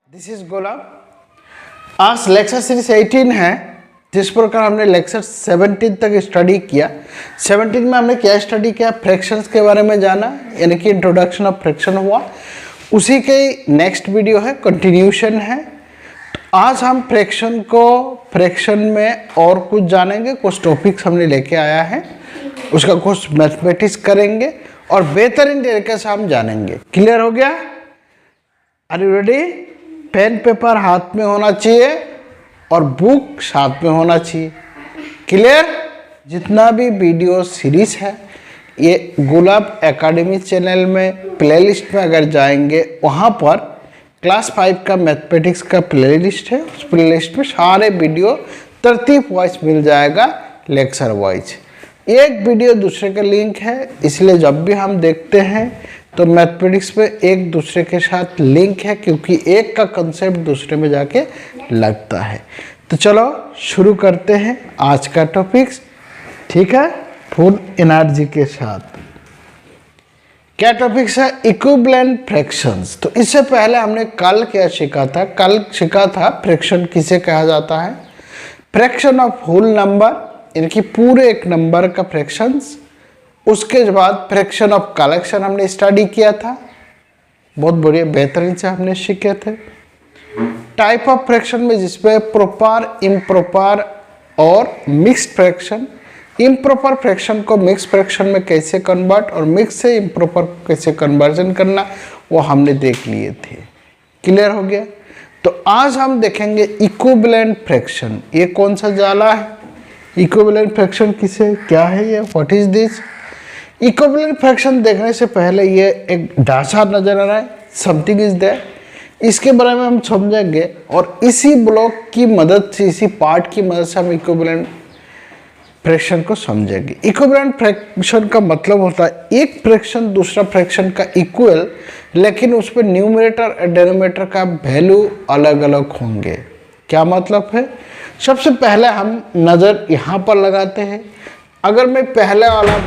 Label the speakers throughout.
Speaker 1: This is गुलाब। आज lecture series 18 है, जिस प्रकार हमने लेक्चर 17 तक स्टडी किया। 17 में हमने क्या स्टडी किया? फ्रैक्शंस के बारे में जाना, यानी कि इंट्रोडक्शन ऑफ फ्रैक्शन हुआ। उसी के नेक्स्ट वीडियो है, कंटिन्यूशन है। तो आज हम फ्रैक्शन में और कुछ जानेंगे, कुछ टॉपिक्स हमने लेके आया है, उसका कुछ मैथमेटिक्स करेंगे और बेहतरीन तरीके से हम जानेंगे। क्लियर हो गया? Are you ready? Pen paper हाथ में होना चाहिए और बुक साथ में होना चाहिए। क्लियर? जितना भी वीडियो सीरीज है ये गुलाब एकेडमी चैनल में प्लेलिस्ट में अगर जाएंगे, वहाँ पर क्लास 5 का मैथमेटिक्स का प्लेलिस्ट है। उस प्लेलिस्ट में सारे वीडियो तरतीब वाइज मिल जाएगा, लेक्चर वाइज। एक वीडियो दूसरे का लिंक है, इसलिए जब भी हम देखते हैं तो मैथमेटिक्स में एक दूसरे के साथ लिंक है, क्योंकि एक का कंसेप्ट दूसरे में जाके लगता है। तो चलो शुरू करते हैं आज का टॉपिक्स, ठीक है, फुल एनर्जी के साथ। क्या टॉपिक्स है? Equivalent fractions. तो इससे पहले हमने कल क्या सीखा था? कल सीखा था फ्रैक्शन किसे कहा जाता है। फ्रैक्शन ऑफ होल नंबर, यानी कि पूरे एक नंबर का फ्रैक्शंस। उसके बाद फ्रैक्शन ऑफ कलेक्शन हमने स्टडी किया था, बहुत बढ़िया बेहतरीन से हमने सीखे थे। टाइप ऑफ फ्रैक्शन में जिसमें प्रॉपर, इम्प्रॉपर और मिक्स्ड फ्रैक्शन। इम्प्रॉपर फ्रैक्शन को मिक्स फ्रैक्शन में कैसे कन्वर्ट और मिक्स से इम्प्रॉपर कैसे कन्वर्जन करना, वो हमने देख लिए थे। क्लियर हो गया? तो आज हम देखेंगे इक्विवेलेंट फ्रैक्शन। ये कौन सा जाला है? इक्विवेलेंट फ्रैक्शन किसे, क्या है ये, what is this? Equivalent fraction देखने से पहले ये एक ढांचा नजर आ रहा है, समथिंग इज देयर। इसके बारे में हम समझेंगे और इसी ब्लॉक की मदद से, इसी पार्ट की मदद से हम इक्विवेलेंट फ्रैक्शन को समझेंगे। इक्विवेलेंट फ्रैक्शन का मतलब होता है एक फ्रैक्शन दूसरा फ्रैक्शन का इक्वल, लेकिन उस पर न्यूमरेटर और डिनोमिनेटर का वैल्यू अलग अलग होंगे। क्या मतलब है? सबसे पहले हम नज़र यहाँ पर लगाते हैं। अगर मैं पहला वाला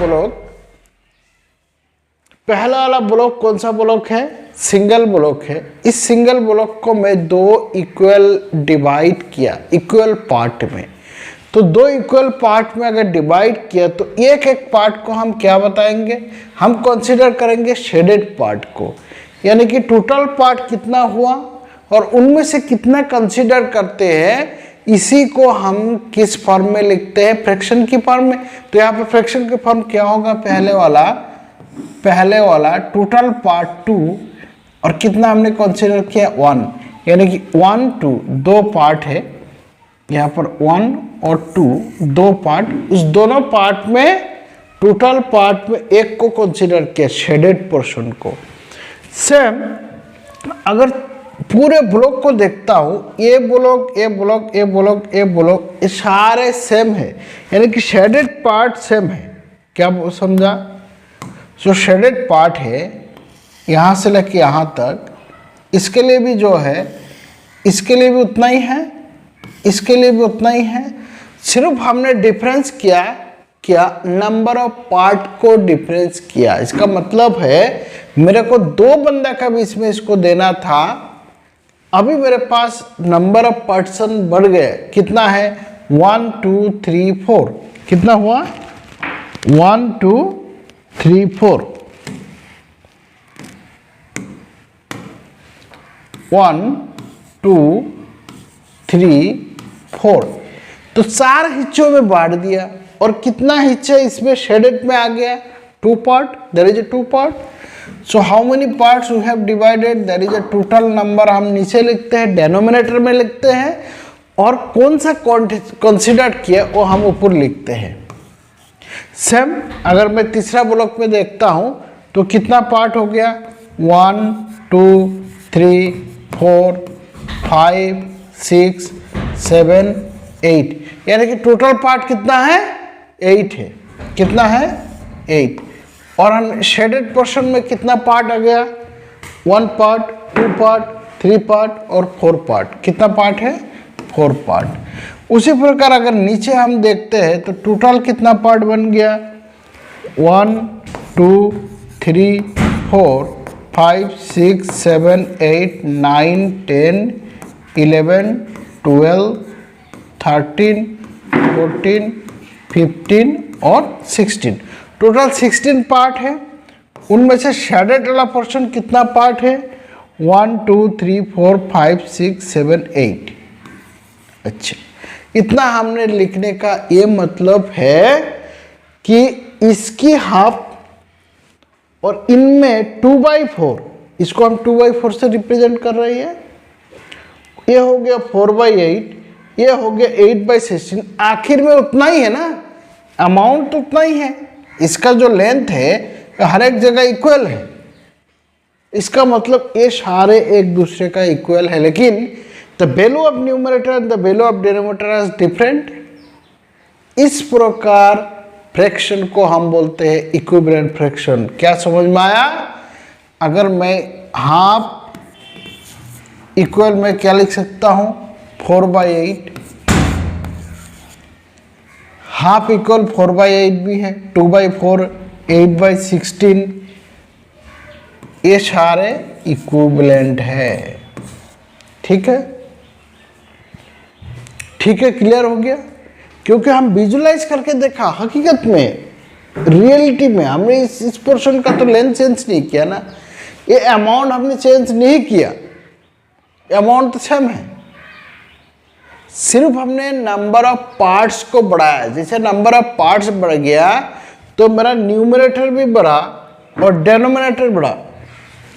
Speaker 1: ब्लॉक कौन सा ब्लॉक है? सिंगल ब्लॉक है। इस सिंगल ब्लॉक को मैं दो इक्वल डिवाइड किया, इक्वल पार्ट में। तो दो इक्वल पार्ट में अगर डिवाइड किया तो एक एक पार्ट को हम क्या बताएंगे? हम कंसीडर करेंगे शेडेड पार्ट को, यानी कि टोटल पार्ट कितना हुआ और उनमें से कितना कंसीडर करते हैं, इसी को हम किस फॉर्म में लिखते हैं? फ्रैक्शन की फॉर्म में। तो यहाँ पे फ्रैक्शन की फॉर्म क्या होगा? पहले वाला टोटल पार्ट 2 और कितना हमने कंसीडर किया? 1, यानी कि 1 2 दो पार्ट है यहाँ पर, 1 और 2 दो पार्ट। उस दोनों पार्ट में, टोटल पार्ट में एक को कंसीडर किया, शेडेड पोर्शन को। सेम अगर पूरे ब्लॉक को देखता हूँ, ये ब्लॉक, ये ब्लॉक, ये ब्लॉक, ये ब्लॉक, ये सारे सेम है, यानी कि शेडेड पार्ट सेम है। क्या समझा? जो शेडेड पार्ट है यहाँ से लेके यहाँ तक, इसके लिए भी जो है, इसके लिए भी उतना ही है, इसके लिए भी उतना ही है। सिर्फ हमने डिफरेंस क्या नंबर ऑफ पार्ट को डिफरेंस किया। इसका मतलब है मेरे को दो बंदा का बीच में इसको देना था, अभी मेरे पास नंबर ऑफ पर्सन बढ़ गए। कितना है? 1 2 3 4। कितना हुआ? 1 2 3 4। 1 2 3 4। तो 4 हिस्सों में बांट दिया और कितना हिस्सा इसमें शेडेड में आ गया? 2 part. There is a 2 part. So how many parts we have divided? There is a total number. हम नीचे लिखते हैं, डिनोमिनेटर में लिखते हैं, और कौन सा कंसीडर किया वो हम ऊपर लिखते हैं। सेम अगर मैं तीसरा ब्लॉक में देखता हूं तो कितना पार्ट हो गया? 1 2 3 4 5 6 7 8, यानी कि टोटल पार्ट कितना है? 8 है। कितना है? 8। और हम शेडेड पोर्शन में कितना पार्ट आ गया? 1 पार्ट, 2 पार्ट, 3 पार्ट और 4 पार्ट। कितना पार्ट है? 4 पार्ट। उसी प्रकार अगर नीचे हम देखते हैं तो टोटल कितना पार्ट बन गया? 1 2 3 4 5 6 7 8 9 10 11 12 13 14 15 और 16, टोटल 16 पार्ट है। उनमें से शेडेड वाला पोर्शन कितना पार्ट है? 1 2 3 4 5 6 7 8। अच्छा, इतना हमने लिखने का ये मतलब है कि इसकी हाफ और इनमें 2/4, इसको हम 2/4 से रिप्रेजेंट कर रहे हैं। ये हो गया 4/8, ये हो गया 8/16। आखिर में उतना ही है ना, अमाउंट तो उतना ही है। इसका जो लेंथ है हर एक जगह इक्वल है, इसका मतलब ये सारे एक दूसरे का इक्वल है, लेकिन the value of numerator and the value of denominator is different. इस प्रकार फ्रैक्शन को हम बोलते हैं इक्विवेलेंट फ्रैक्शन। क्या समझ में आया? अगर मैं हाफ इक्वल में क्या लिख सकता हूं? 4/8। हाफ इक्वल 4/8 भी है, 2/4, 8/16, ये सारे इक्विवेलेंट है। ठीक है, ठीक है, क्लियर हो गया? क्योंकि हम विजुलाइज करके देखा, हकीकत में रियलिटी में हमने इस पोर्शन का तो लेंथ चेंज नहीं किया ना, ये अमाउंट हमने चेंज नहीं किया, अमाउंट तो सेम है, सिर्फ हमने नंबर ऑफ पार्ट्स को बढ़ाया। जैसे नंबर ऑफ पार्ट्स बढ़ गया तो मेरा न्यूमरेटर भी बढ़ा और डिनोमिनेटर बढ़ा,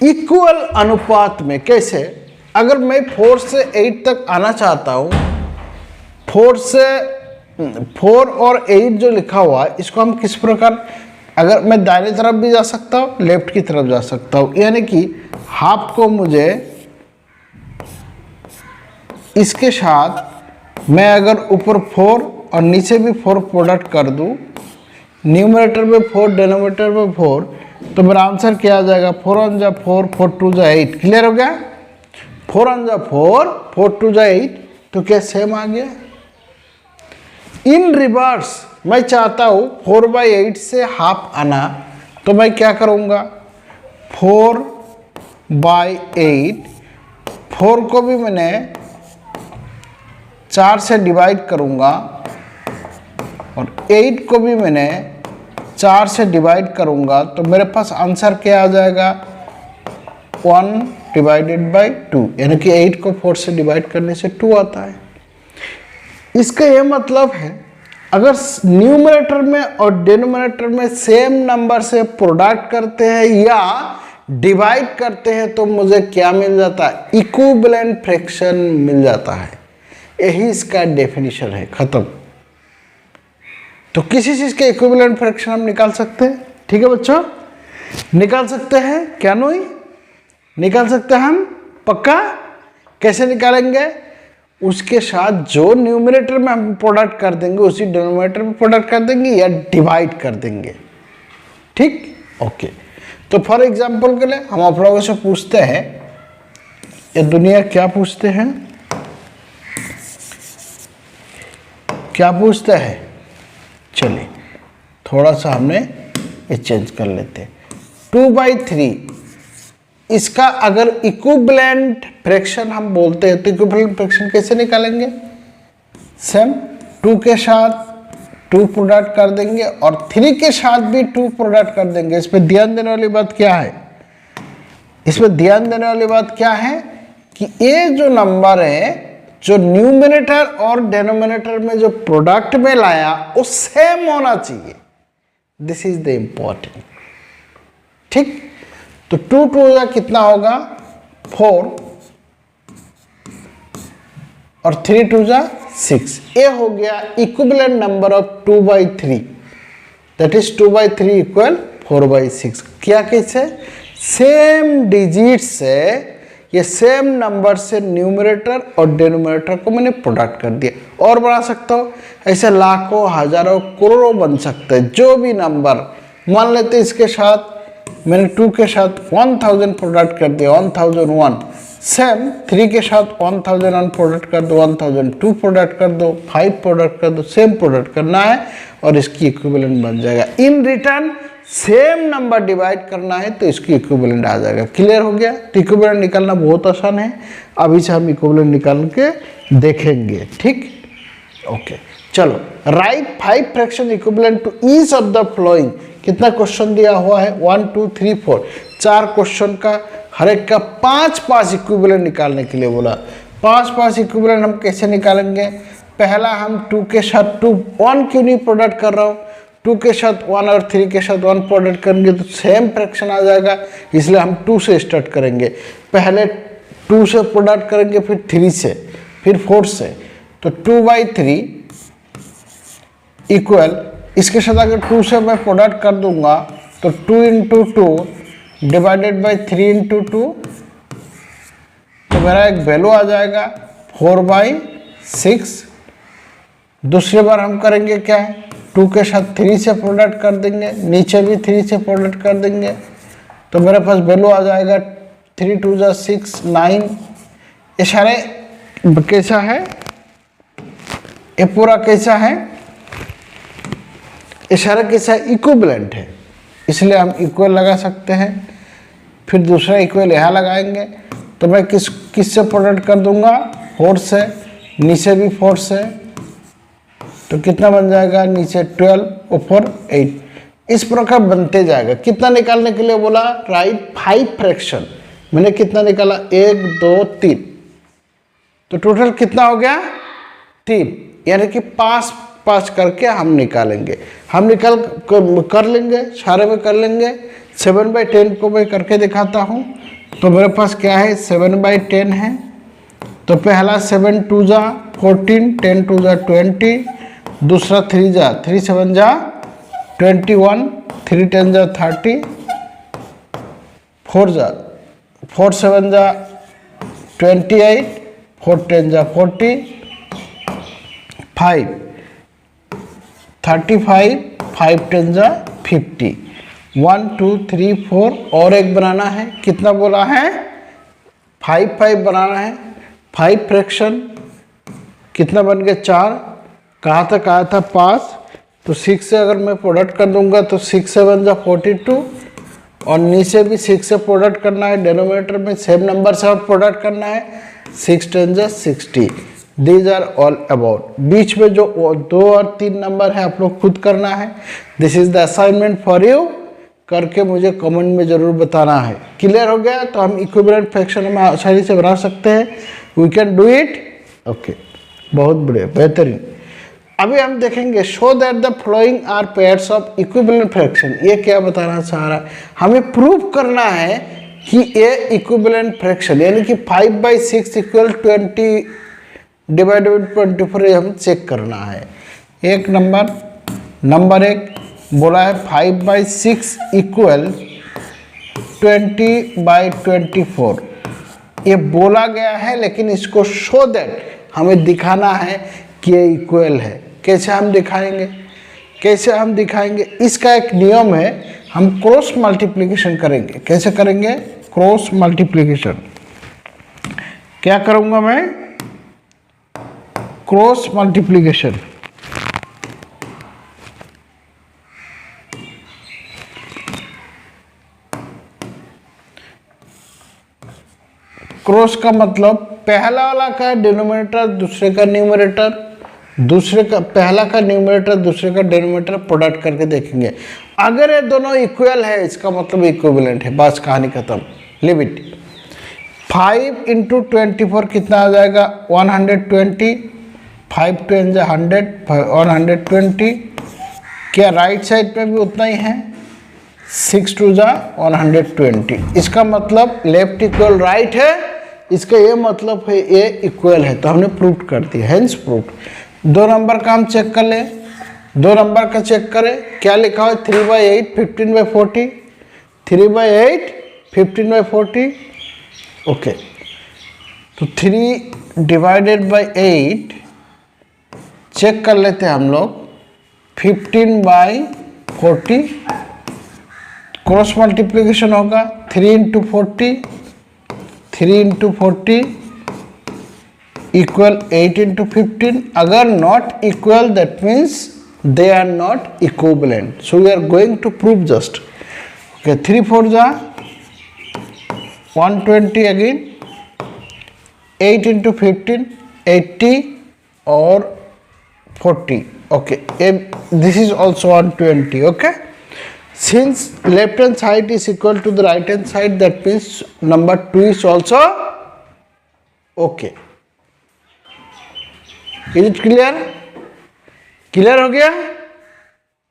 Speaker 1: इक्वल अनुपात में। कैसे? अगर मैं 4 से 8 तक आना चाहता हूँ, 4 और 8 जो लिखा हुआ है इसको हम किस प्रकार, अगर मैं दाहिने तरफ भी जा सकता हूँ, लेफ्ट की तरफ जा सकता हूँ, यानी कि हाफ को मुझे इसके साथ मैं अगर ऊपर 4 और नीचे भी 4 प्रोडक्ट कर दूं, न्यूमरेटर में 4 डिनोमिनेटर में 4, तो मेरा आंसर क्या आ जाएगा? 4 1 जा 4, 4 2 जा 8। क्लियर हो गया? 4 1 जा 4, 4 2 जा 8, तो क्या सेम आ गया? इन रिवर्स मैं चाहता हूं 4/8 से हाफ आना, तो मैं क्या करूंगा? 4/8, 4 को भी मैंने 4 से डिवाइड करूंगा और 8 को भी मैंने 4 से डिवाइड करूंगा, तो मेरे पास आंसर क्या आ जाएगा? 1/2, यानी कि 8 को 4 से डिवाइड करने से 2 आता है। इसका यह मतलब है अगर न्यूमरेटर में और डिनोमिनेटर में सेम नंबर से प्रोडक्ट करते हैं या डिवाइड करते हैं तो मुझे क्या मिल जाता है? इक्विवेलेंट फ्रैक्शन मिल जाता है। यही इसका डेफिनेशन है, खत्म। तो किसी चीज के इक्विवेलेंट फ्रैक्शन हम निकाल सकते हैं। ठीक है बच्चों, निकाल सकते हैं क्या? नहीं निकाल सकते हैं हम, पक्का? कैसे निकालेंगे? उसके साथ जो न्यूमरेटर में हम प्रोडक्ट कर देंगे उसी डिनोमिनेटर में प्रोडक्ट कर देंगे या डिवाइड कर देंगे। ठीक, ओके। तो फॉर एग्जांपल के लिए हम आप लोगों से पूछते हैं, ये दुनिया क्या पूछते हैं, क्या पूछते हैं? चलिए थोड़ा सा हमने ये चेंज कर लेते हैं। 2/3, इसका अगर इक्विवेलेंट फ्रैक्शन हम बोलते हैं तो इक्विवेलेंट फ्रैक्शन कैसे निकालेंगे? सेम 2 के साथ 2 प्रोडक्ट कर देंगे और 3 के साथ भी 2 प्रोडक्ट कर देंगे। इसमें ध्यान देने वाली बात क्या है? इसमें ध्यान देने वाली बात क्या है कि ये जो नंबर है, जो न्यूमरेटर और डिनोमिनेटर में जो प्रोडक्ट में लाया वो सेम होना चाहिए। This is the important. ठीक, तो 2 2 या कितना होगा? 4 और 3 2 जा 6। ये हो गया equivalent number of 2/3, that is 2/3 equal 4/6। क्या कैसे? सेम डिजिट से, ये सेम नंबर से न्यूमरेटर और डिनोमिनेटर को मैंने प्रोडक्ट कर दिया। और बढ़ा सकता हूँ, ऐसे लाखों हजारों करोड़ों बन सकते हैं। जो भी नंबर मान लेते, इसके साथ मैंने 2 के साथ 1000 प्रोडक्ट कर दिया, 1001। सेम 3 के साथ 1001 प्रोडक्ट कर दो, 1002 प्रोडक्ट कर दो, 5 प्रोडक्ट कर दो, सेम प्रोडक्ट करना है और इसकी इक्विवेलेंट बन जाएगा। In return same number divide करना है तो इसकी इक्विवेलेंट आ जाएगा। क्लियर हो गया? तो इक्विवेलेंट निकालना बहुत आसान है, अभी से हम इक्विवेलेंट निकाल के देखेंगे। ठीक, ओके। चलो, write 5 fraction equivalent to each of the following. कितना क्वेश्चन दिया हुआ है? 1 2 3 4, 4 क्वेश्चन का, हर एक का 5 इक्विवेलेंट निकालने के लिए बोला। 5 इक्विवेलेंट हम कैसे निकालेंगे? पहला, हम 2 के साथ 2, 1 क्यों नहीं प्रोडक्ट कर रहा हूँ? 2 के साथ 1 और 3 के साथ 1 प्रोडक्ट करेंगे तो सेम फ्रैक्शन आ जाएगा, इसलिए हम 2 से स्टार्ट करेंगे। पहले 2 से प्रोडक्ट करेंगे, फिर 3 से, फिर 4 से। तो 2/3 इक्वल, इसके साथ अगर 2 से मैं प्रोडक्ट कर दूंगा तो 2 × 2 डिवाइडेड बाई 3 × 2, तो मेरा एक वैल्यू आ जाएगा 4/6। दूसरी बार हम करेंगे क्या है? 2 के साथ 3 से प्रोडक्ट कर देंगे, नीचे भी 3 से प्रोडक्ट कर देंगे, तो मेरे पास वैल्यू आ जाएगा 3 2 जा 6 9। ये सारे कैसा है? ये पूरा कैसा है? ये सारा कैसा इक्विवेलेंट है, इसलिए हम इक्वल लगा सकते हैं। फिर दूसरा इक्वल यहाँ लगाएंगे, तो मैं किस से प्रोडक्ट कर दूंगा? 4 से, नीचे भी 4 से, तो कितना बन जाएगा? नीचे 12, ऊपर 8। इस प्रकार बनते जाएगा। कितना निकालने के लिए बोला? Right 5 fraction. मैंने कितना निकाला? 1 2 3, तो टोटल कितना हो गया? 3, यानी कि 5 करके हम निकालेंगे। हम कर लेंगे, सारे में कर लेंगे। 7/10 को मैं करके दिखाता हूँ। तो मेरे पास क्या है? 7/10 है। तो पहला 7 2 जा 14, 10 2 जा 20, दूसरा 3 जा 3 7 जा 21, 3 10 जा 30, 4 7 जा 28, 4 10 जा 40, 5 35, 5 10 जा 50। 1 2 3 4 और एक बनाना है। कितना बोला है? 5 बनाना है। 5 फ्रैक्शन कितना बन गया? 4। कहा था 5, तो 6 से अगर मैं प्रोडक्ट कर दूंगा तो 6 7 जा 42, और नीचे भी 6 से प्रोडक्ट करना है। डिनोमिनेटर में सेम नंबर से और प्रोडक्ट करना है। 6 10 जा 60। These are all about. बीच में जो 2 और 3 नंबर है आप लोग खुद करना है। This is the assignment for you. करके मुझे कमेंट में जरूर बताना है। क्लियर हो गया? तो हम इक्विवेलेंट फ्रैक्शन में आसानी से बना सकते हैं। We can do it. Okay, बहुत बढ़िया, बेहतरीन। अभी हम देखेंगे show that the following are pairs of equivalent fraction. ये क्या बताना चाह रहा है? हमें प्रूव करना है कि ये इक्विवेलेंट फ्रैक्शन, यानी कि 5/6 इक्वल 20 डिवाइडेड 24, हम चेक करना है। एक नंबर 1 बोला है 5/6 इक्वल 20/24। ये बोला गया है, लेकिन इसको शो दैट हमें दिखाना है कि ये इक्वल है। कैसे हम दिखाएंगे? इसका एक नियम है, हम क्रॉस मल्टीप्लिकेशन करेंगे। कैसे करेंगे? Cross multiplication. क्या करूंगा मैं? Cross multiplication. क्रॉस का मतलब पहला वाला का डिनोमिनेटर दूसरे का न्यूमरेटर, पहला का न्यूमरेटर दूसरे का डिनोमिनेटर प्रोडक्ट करके देखेंगे। अगर ये दोनों इक्वल है, इसका मतलब इक्विवेलेंट है। बस कहानी खत्म। Live it. 5 × 24 कितना आ जाएगा? 120। 5 10 जा 100, 120। क्या राइट साइड में भी उतना ही है? 6 2 जा 120। इसका मतलब लेफ्ट इक्वल राइट है। इसका ये मतलब है ये इक्वल है, तो हमने प्रूव कर दिया। Hence prove. 2 नंबर का हम चेक कर ले। 2 नंबर का चेक करें। क्या लिखा है? 3/8 15/40। 3/8 15/40। ओके, तो 3 डिवाइडेड बाई 8 चेक कर लेते हैं हम लोग। 15/40 क्रॉस मल्टीप्लिकेशन होगा। 3 × 40, 3 × 40 इक्वल 8 × 15। अगर not equal that means they are not equivalent. So we are going to prove just. Okay, 3 4 जा 120 again, 8 into 15 80 or 40. Okay, this is also 120. Okay, since left hand side is equal to the right hand side, that means number 2 is also okay. Is it clear? Clear हो गया?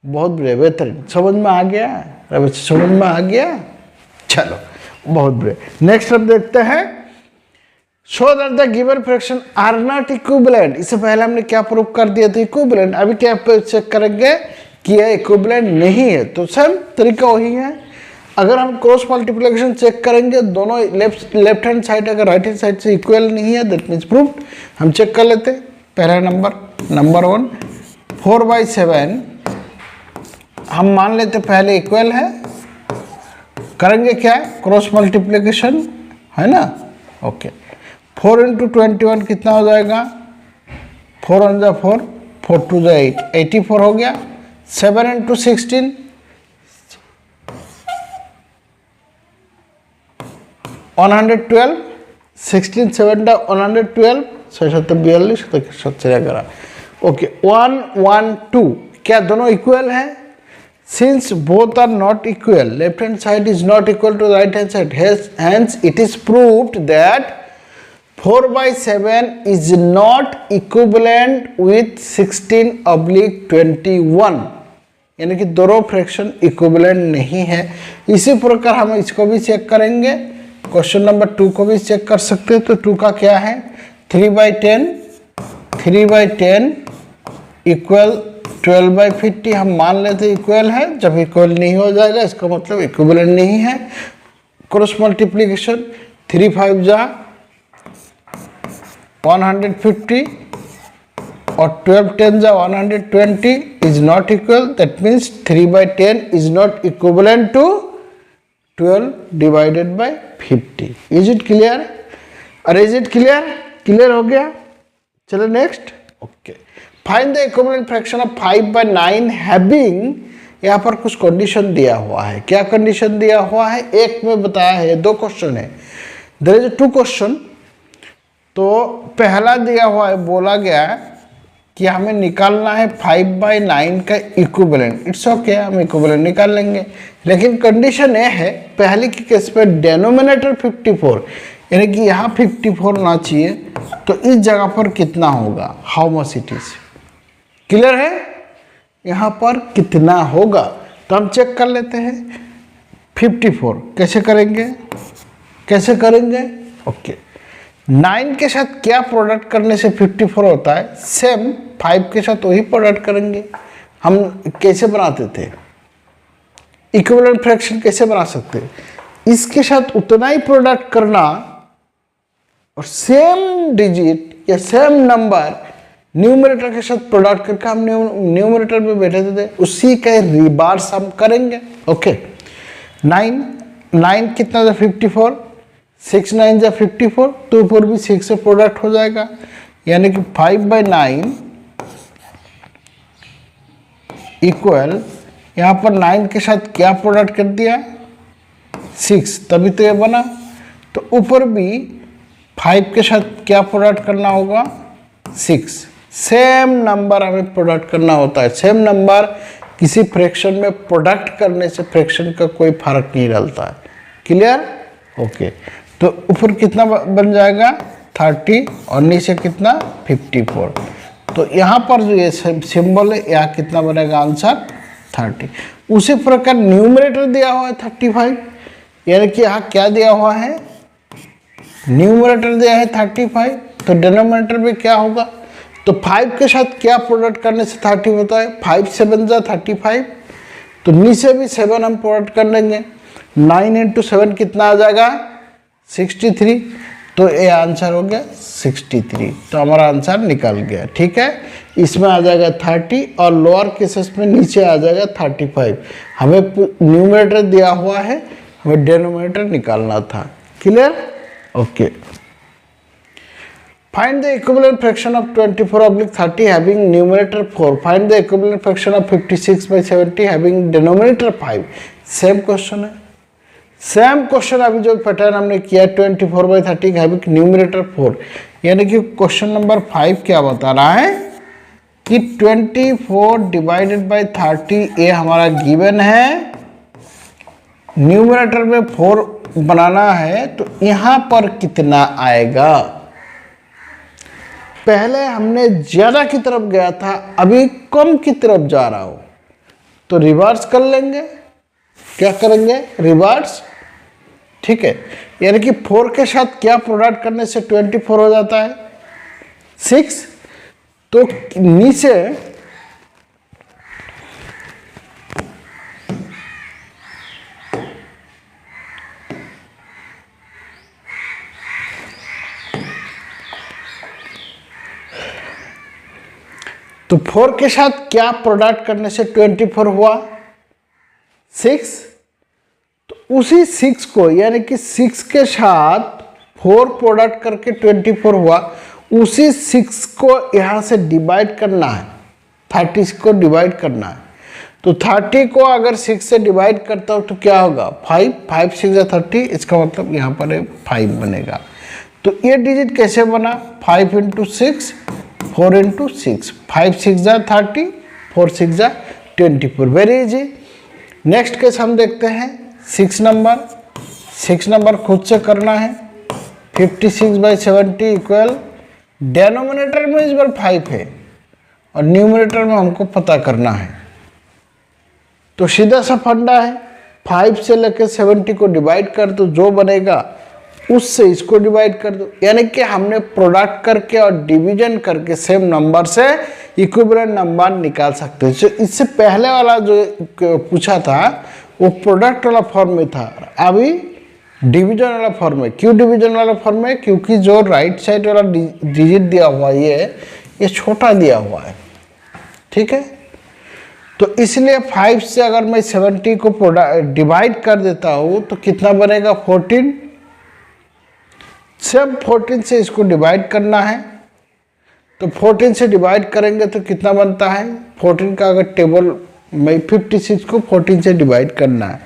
Speaker 1: बहुत बढ़िया, बेहतरीन, समझ में आ गया? समझ में आ गया? चलो बहुत बढ़िया। नेक्स्ट अब देखते हैं, show that the given fraction are not equivalent. इससे पहले हमने क्या प्रूव कर दिया था? इक्विवेलेंट। अभी क्या चेक करेंगे कि यह इक्विवेलेंट नहीं है, तो सेम तरीका वही है। अगर हम क्रॉस मल्टीप्लिकेशन चेक करेंगे, दोनों लेफ्ट हैंड साइड अगर राइट हैंड साइड से इक्वल नहीं है, दैट मीन्स प्रूव्ड। हम चेक कर लेते हैं। पहला नंबर 1 4/7 हम मान लेते पहले इक्वल है, करेंगे क्या? क्रॉस मल्टीप्लिकेशन, है ना? ओके, 4 into 21 कितना हो जाएगा? 4 1 जा 4, 4 2 जा 8, 84 हो गया। 7 into 16 112, 16 7 डा 112, 6 42, 7 ओके। 1 1 2 क्या दोनों इक्वल है? Since both are not equal, left hand side is not equal to right hand side, hence it is proved that 4/7 is not equivalent with 16/21, यानी कि दोनों फ्रैक्शन इक्विवेलेंट नहीं है। इसी प्रकार हम इसको भी चेक करेंगे, क्वेश्चन नंबर 2 को भी चेक कर सकते हैं। तो 2 का क्या है? 3/10 इक्वल 12/50 हम मान लेते इक्वल है। जब इक्वल नहीं हो जाएगा इसका मतलब इक्विवेलेंट नहीं है। क्रॉस मल्टीप्लिकेशन 3 5 जा 150 और 12 10 जा 120 is not equal, that means 3/10 is not equivalent to 12 divided by 50। Is it clear? और इज इट क्लियर? क्लियर हो गया? चलो next. Okay, find the equivalent fraction of 5/9 having, यहाँ पर कुछ कंडीशन दिया हुआ है। क्या कंडीशन दिया हुआ है? एक में बताया है, 2 क्वेश्चन है, देयर इज 2 क्वेश्चन। तो पहला दिया हुआ है, बोला गया कि हमें निकालना है 5/9 का इक्विवेलेंट। इट्स ओके, हम इक्विवेलेंट निकाल लेंगे, लेकिन कंडीशन ये है, पहले की केस पे डेनोमिनेटर 54, यानी कि यहाँ 54 ना चाहिए, तो इस जगह पर कितना होगा? How much it is? Clear है? यहाँ पर कितना होगा? तो हम चेक कर लेते हैं। 54 कैसे करेंगे? ओके, 9 के साथ क्या प्रोडक्ट करने से 54 होता है? सेम 5 के साथ वही प्रोडक्ट करेंगे। हम कैसे बनाते थे? इक्विवेलेंट फ्रैक्शन कैसे बना सकते हैं? इसके साथ उतना ही प्रोडक्ट करना और सेम डिजिट या सेम नंबर न्यूमरेटर के साथ प्रोडक्ट करके हम न्यूमरेटर में बैठे थे, उसी का रिवर्स हम करेंगे। ओके, 9 कितना था? 54, 6 9 जा 54, तो ऊपर भी 6 से प्रोडक्ट हो जाएगा, यानी कि 5/9 इक्वल, यहाँ पर 9 के साथ क्या प्रोडक्ट कर दिया? 6, तभी तो ये बना। तो ऊपर भी 5 के साथ क्या प्रोडक्ट करना होगा? 6। सेम नंबर हमें प्रोडक्ट करना होता है। सेम नंबर किसी फ्रैक्शन में प्रोडक्ट करने से फ्रैक्शन का कोई फर्क नहीं डालता है। क्लियर? ओके, तो ऊपर कितना बन जाएगा? 30 और नीचे कितना? 54। तो यहाँ पर जो ये सिंबल है, यहाँ कितना बनेगा आंसर? 30। उसी प्रकार न्यूमरेटर दिया हुआ है 35, यानी कि यहाँ क्या दिया हुआ है? न्यूमरेटर दिया है 35, तो डिनोमिनेटर में क्या होगा? तो 5 के साथ क्या प्रोडक्ट करने से 30 होता है? 5 7 जा 35, तो नीचे भी 7 हम प्रोडक्ट कर लेंगे। 9 into 7 कितना आ जाएगा? 63। तो ये आंसर हो गया 63। तो हमारा आंसर निकल गया। ठीक है, इसमें आ जाएगा 30 और लोअर केसेस में नीचे आ जाएगा 35। हमें न्यूमरेटर दिया हुआ है, हमें डिनोमिनेटर निकालना था। Clear? Okay, Find the equivalent fraction of 24/30 having numerator 4. Find the equivalent fraction of 56/70 having denominator 5. Same question है, सेम क्वेश्चन अभी जो पैटर्न हमने किया 24/30 हैविंग न्यूमरेटर 4, यानी कि क्वेश्चन नंबर 5 क्या बता रहा है कि 24 डिवाइडेड बाई 30 ये हमारा गिवन है, न्यूमरेटर में 4 बनाना है तो यहाँ पर कितना आएगा। पहले हमने ज्यादा की तरफ गया था, अभी कम की तरफ जा रहा हूं, तो रिवर्स कर लेंगे। क्या करेंगे? रिवर्स। ठीक है, यानी कि 4 के साथ क्या प्रोडक्ट करने से 24 हो जाता है? 6। तो नीचे तो 4 के साथ क्या प्रोडक्ट करने से 24 हुआ? 6। तो उसी 6 को, यानी कि 6 के साथ 4 प्रोडक्ट करके 24 हुआ, उसी 6 को यहां से डिवाइड करना है, 30 को डिवाइड करना है। तो 30 को अगर 6 से डिवाइड करता हूं तो क्या होगा? 5, 5 6 या 30, इसका मतलब यहां पर 5 बनेगा। तो ये डिजिट कैसे बना? 5 × 6, 4 × 6, 5 6 जा 30, 4 6 जा 24। Very easy. नेक्स्ट केस हम देखते हैं 6 नंबर। 6 नंबर खुद से करना है। 56/70 इक्वल, डेनोमिनेटर में इस बार 5 है और न्यूमरेटर में हमको पता करना है, तो सीधा सा फंडा है, 5 से लेकर 70 को डिवाइड कर दो, जो बनेगा उससे इसको डिवाइड कर दो। यानी कि हमने प्रोडक्ट करके और डिवीजन करके सेम नंबर से इक्विवेलेंट नंबर निकाल सकते हैं। इससे पहले वाला जो पूछा था वो प्रोडक्ट वाला फॉर्म में था, अभी डिवीजन वाला फॉर्म में। क्यों डिवीजन वाला फॉर्म में? क्योंकि जो राइट साइड वाला डिजिट दिया हुआ ये छोटा दिया हुआ है। ठीक है, तो इसलिए 5 से अगर मैं 70 को डिवाइड कर देता हूं तो कितना बनेगा? 14। सब 14 से इसको डिवाइड करना है, तो 14 से डिवाइड करेंगे तो कितना बनता है? 14 का अगर टेबल में 56 को 14 से डिवाइड करना है,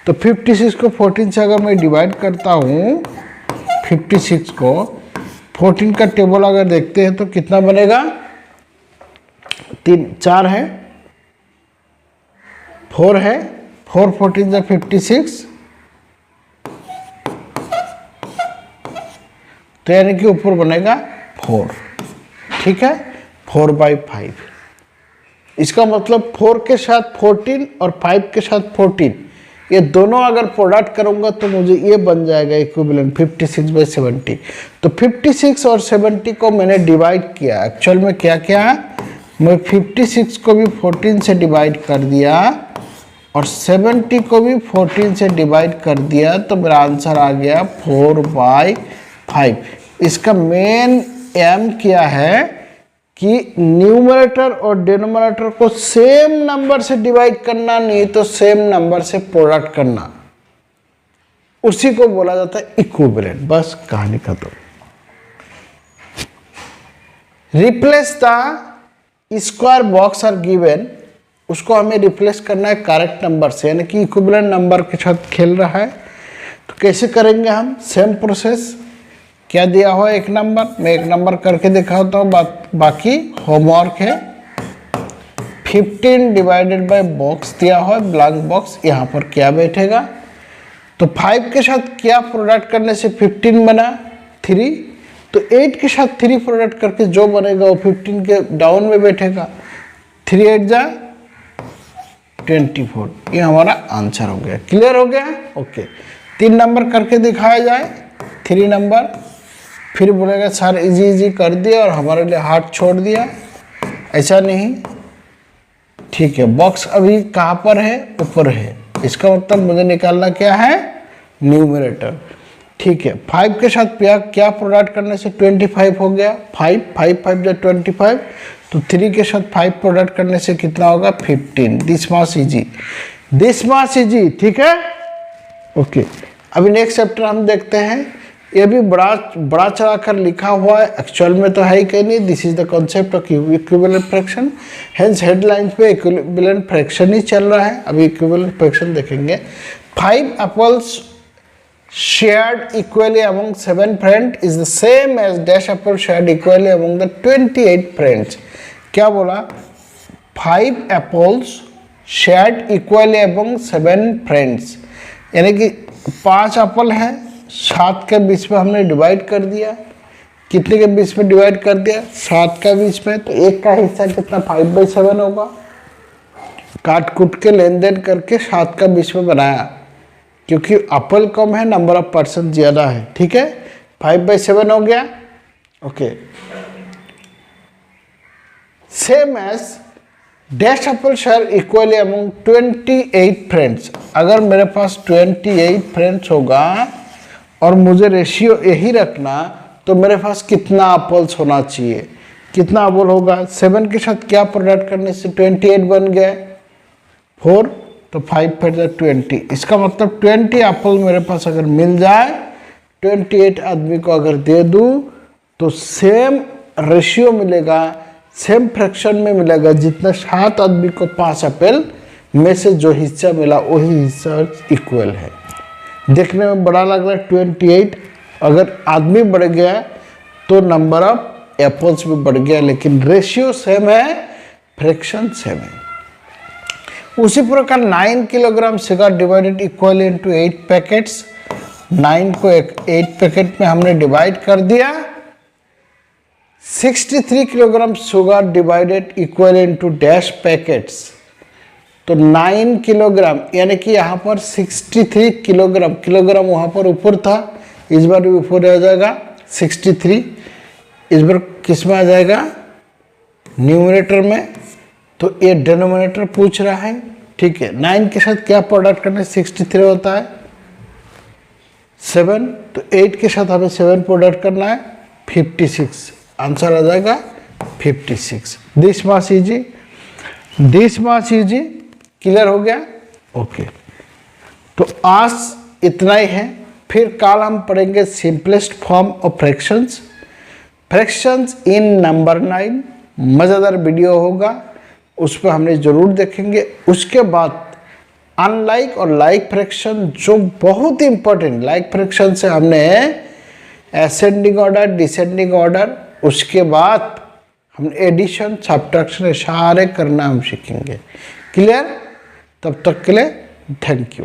Speaker 1: तो 56 को 14 से अगर मैं डिवाइड करता हूँ, 56 को 14 का टेबल अगर देखते हैं तो कितना बनेगा? 4 है, 4 है, 4 14 से 56, तो यानी कि ऊपर बनेगा 4। ठीक है, 4/5। इसका मतलब 4 के साथ 14 और 5 के साथ 14, ये दोनों अगर प्रोडक्ट करूंगा तो मुझे ये बन जाएगा इक्विवेलेंट 56/70। तो 56 और 70 को मैंने डिवाइड किया। एक्चुअल में क्या किया, मैं 56 को भी 14 से डिवाइड कर दिया और 70 को भी 14 से डिवाइड कर दिया, तो मेरा आंसर आ गया 4/5। इसका मेन एम क्या है कि न्यूमरेटर और डिनोमिनेटर को सेम नंबर से डिवाइड करना, नहीं तो सेम नंबर से प्रोडक्ट करना, उसी को बोला जाता है इक्विवेलेंट। बस कहानी खत्म। Replace the square box are given, उसको हमें रिप्लेस करना है करेक्ट नंबर से, यानी कि इक्विवेलेंट नंबर के साथ खेल रहा है। तो कैसे करेंगे हम? Same process. क्या दिया हुआ? 1 नंबर, मैं 1 नंबर करके दिखाता हूँ, बाकी होमवर्क है। 15 डिवाइडेड बाय बॉक्स दिया हुआ है, ब्लैंक बॉक्स, यहाँ पर क्या बैठेगा? तो 5 के साथ क्या प्रोडक्ट करने से 15 बना? 3। तो 8 के साथ 3 प्रोडक्ट करके जो बनेगा वो 15 के डाउन में बैठेगा। 3 8 जा 24, ये हमारा आंसर हो गया। क्लियर हो गया? ओके। 3 नंबर करके दिखाया जाए। 3 नंबर, फिर बोलेगा सर इजी इजी कर दिया और हमारे लिए हार्ड छोड़ दिया, ऐसा नहीं। ठीक है, बॉक्स अभी कहाँ पर है? ऊपर है। इसका मतलब मुझे निकालना क्या है? न्यूमरेटर। ठीक है, 5 के साथ क्या प्रोडक्ट करने से 25 हो गया? 5 5 5 जा 25, तो 3 के साथ 5 प्रोडक्ट करने से कितना होगा? 15। This much easy, this much easy. ठीक है, ओके। अभी नेक्स्ट चैप्टर हम देखते हैं ये भी बड़ा चढ़ा कर लिखा हुआ है, एक्चुअल में तो है ही कहीं नहीं। This is the concept of equivalent fraction, hence headlines पे इक्विवेलेंट फ्रैक्शन ही चल रहा है। अभी इक्विवेलेंट फ्रैक्शन देखेंगे। 5 apples shared equally among 7 friends is the same as dash apple shared equally among the 28 friends। क्या बोला? 5 apples shared equally among 7 friends, यानी कि 5 एप्पल हैं, 7 के बीच में हमने डिवाइड कर दिया। कितने के बीच में डिवाइड कर दिया? 7 का बीच में। तो एक का हिस्सा कितना? 5/7 होगा। काट कूट के लेन देन करके 7 का बीच में बनाया, क्योंकि एप्पल कम है, नंबर ऑफ पर्सन ज़्यादा है। ठीक है, 5/7 हो गया। Okay, same as dash apple share equally among 28 friends. अगर मेरे पास 28 फ्रेंड्स होगा और मुझे रेशियो यही रखना, तो मेरे पास कितना एप्पल्स होना चाहिए? कितना एप्पल होगा? 7 के साथ क्या प्रोडक्ट करने से 28 बन गया? 4, तो 5 फिर 20। इसका मतलब 20 एप्पल मेरे पास अगर मिल जाए, 28 आदमी को अगर दे दूँ, तो सेम रेशियो मिलेगा, सेम फ्रैक्शन में मिलेगा, जितना 7 आदमी को 5 एप्पल में से जो हिस्सा मिला वही हिस्सा इक्वल है। देखने में बड़ा लग रहा है 28, अगर आदमी बढ़ गया तो नंबर ऑफ एप्पल्स भी बढ़ गया, लेकिन रेशियो सेम है, फ्रैक्शन सेम है। उसी प्रकार 9 kilogram sugar divided equally into 8 packets. 9 को 8 पैकेट में हमने डिवाइड कर दिया। 63 kilogram sugar divided equally into dash packets. तो 9 किलोग्राम, यानी कि यहाँ पर 63 किलोग्राम, किलोग्राम वहाँ पर ऊपर था, इस बार भी ऊपर आ जाएगा 63। इस बार किस में आ जाएगा? न्यूमरेटर में। तो ये डिनोमिनेटर पूछ रहा है। ठीक है, 9 के साथ क्या प्रोडक्ट करना है? 63 होता है 7, तो 8 के साथ हमें 7 प्रोडक्ट करना है, 56। आंसर आ जाएगा 56। This much easy, this much easy. Clear हो गया? ओके, तो आज इतना ही है। फिर कल हम पढ़ेंगे simplest form of fractions, fractions in number 9। मज़ेदार वीडियो होगा, उस पर हमने ज़रूर देखेंगे। उसके बाद अनलाइक और लाइक फ्रैक्शन, जो बहुत ही इंपॉर्टेंट, लाइक फ्रैक्शन से हमने असेंडिंग ऑर्डर, डिसेंडिंग ऑर्डर, उसके बाद हम एडिशन, सब्ट्रैक्शन सारे करना हम सीखेंगे। क्लियर? तब तक के लिए थैंक यू।